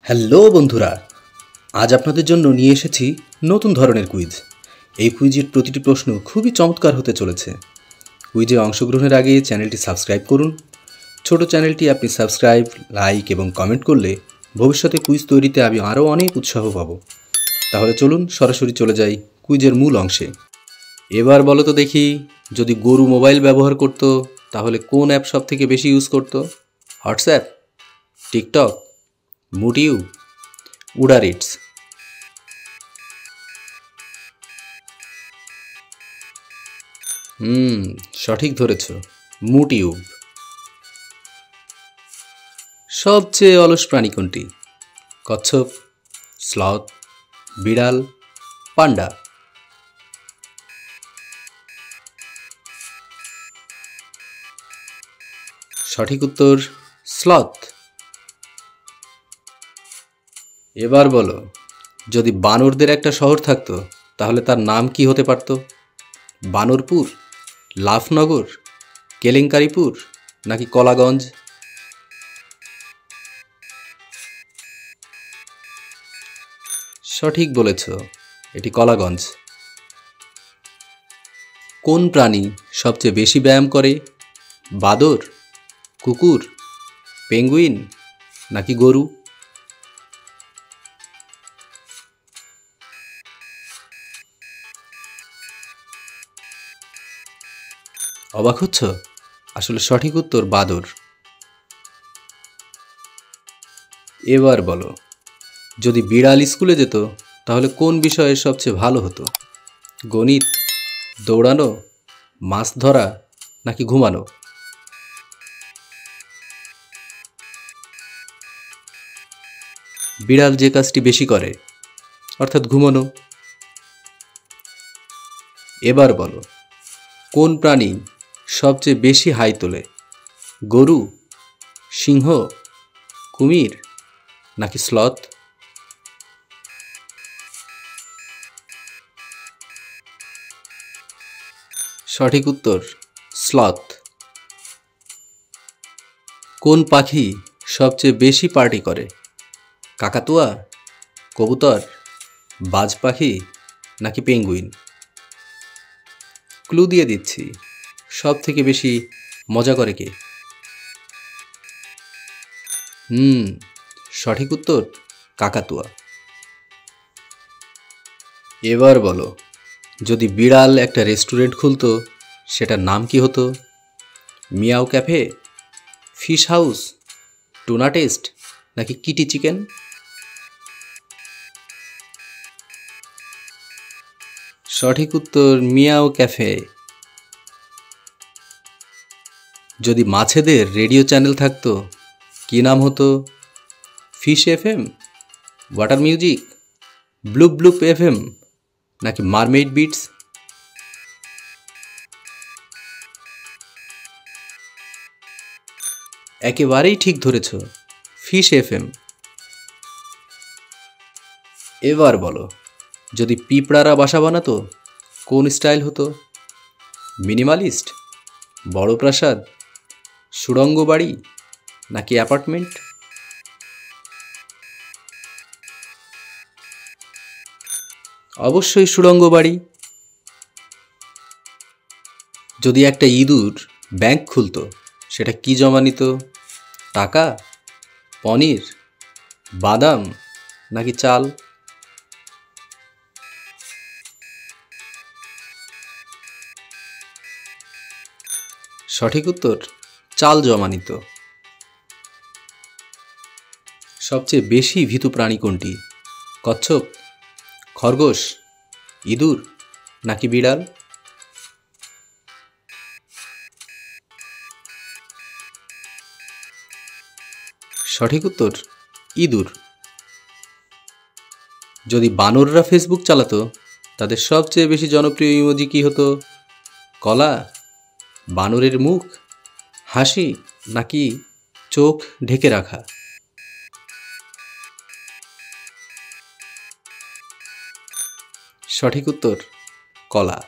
Hello বন্ধুরা, আজ আপনাদের জন্য নিয়ে এসেছি নতুন ধরনের কুইজ। এই কুইজের প্রতিটি প্রশ্ন খুবই চমৎকার হতে চলেছে। কুইজে অংশগ্রহণের আগে চ্যানেলটি সাবস্ক্রাইব করুন। ছোট চ্যানেলটি আপনি সাবস্ক্রাইব, লাইক এবং কমেন্ট করলে ভবিষ্যতে কুইজ তৈরিতে আমি আরও অনেক উৎসাহ পাব। তাহলে চলুন সরাসরি চলে যাই কুইজের মূল অংশে। এবার বলো তো দেখি, যদি গরু মোবাইল ব্যবহার করত তাহলে কোন অ্যাপ সব থেকে বেশি ইউজ করত? WhatsApp, TikTok, MooTube, udder eats? সঠিক ধরেছ, মুটিউব। সবচেয়ে অলস প্রাণী কোনটি? কচ্ছপ, স্লথ, বিড়াল, পান্ডা? সঠিক উত্তর স্লথ। এবার বলো, যদি বানরদের একটা শহর থাকতো তাহলে তার নাম কি হতে পারত? বানরপুর, লাফনগর, কেলেঙ্কারিপুর নাকি কলাগঞ্জ? সঠিক বলেছ, এটি কলাগঞ্জ। কোন প্রাণী সবচেয়ে বেশি ব্যায়াম করে? বাদর, কুকুর, পেঙ্গুইন নাকি গরু? অবাক হচ্ছ? আসলে সঠিক উত্তর বাদর। এবার বলো, যদি বিড়াল স্কুলে যেত তাহলে কোন বিষয়ে সবচেয়ে ভালো হতো? গণিত, দৌড়ানো, মাছ ধরা নাকি ঘুমানো? বিড়াল যে কাজটি বেশি করে, অর্থাৎ ঘুমানো। এবার বলো, কোন প্রাণী সবচেয়ে বেশি হাই তোলে? গরু, সিংহ, কুমির নাকি স্লথ? সঠিক উত্তর স্লথ। কোন পাখি সবচেয়ে বেশি পার্টি করে? কাকাতুয়া, কবুতর, বাজ পাখি নাকি পেঙ্গুইন? ক্লু দিয়ে দিচ্ছি, সব থেকে বেশি মজা করে কে? সঠিক উত্তর কাকাতুয়া। এবার বলো, যদি বিড়াল একটা রেস্টুরেন্ট খুলতো সেটার নাম কি হতো? Meow cafe, fish house, tuna taste নাকি কিটি চিকেন? সঠিক উত্তর মিয়াও ক্যাফে। যদি মাছেদের রেডিও চ্যানেল থাকতো কি নাম হতো? Fish FM, water music, bloop bloop FM নাকি মারমেইড বিটস? একেবারেই ঠিক ধরেছ, ফিশ এফএম। এবার বলো, যদি পিঁপড়ারা বাসা বানাতো কোন স্টাইল হতো? মিনিমালিস্ট, বড় প্রাসাদ, সুড়ঙ্গ বাড়ি নাকি অ্যাপার্টমেন্ট? অবশ্যই সুড়ঙ্গ বাড়ি। যদি একটা ইঁদুর ব্যাংক খুলতো সেটা কি জমা নিত? টাকা, পনির, বাদাম নাকি চাল? সঠিক উত্তর চাল জমা নিত। সবচেয়ে বেশি ভীতু প্রাণী কোনটি? কচ্ছপ, খরগোশ, ইঁদুর নাকি বিড়াল? সঠিক উত্তর ইঁদুর। যদি বানররা ফেসবুক চালাতো তাদের সবচেয়ে বেশি জনপ্রিয় ইমোজি কি হতো? কলা, বানরের মুখ, হাসি নাকি চোখ ঢেকে রাখা? সঠিক উত্তর কলা।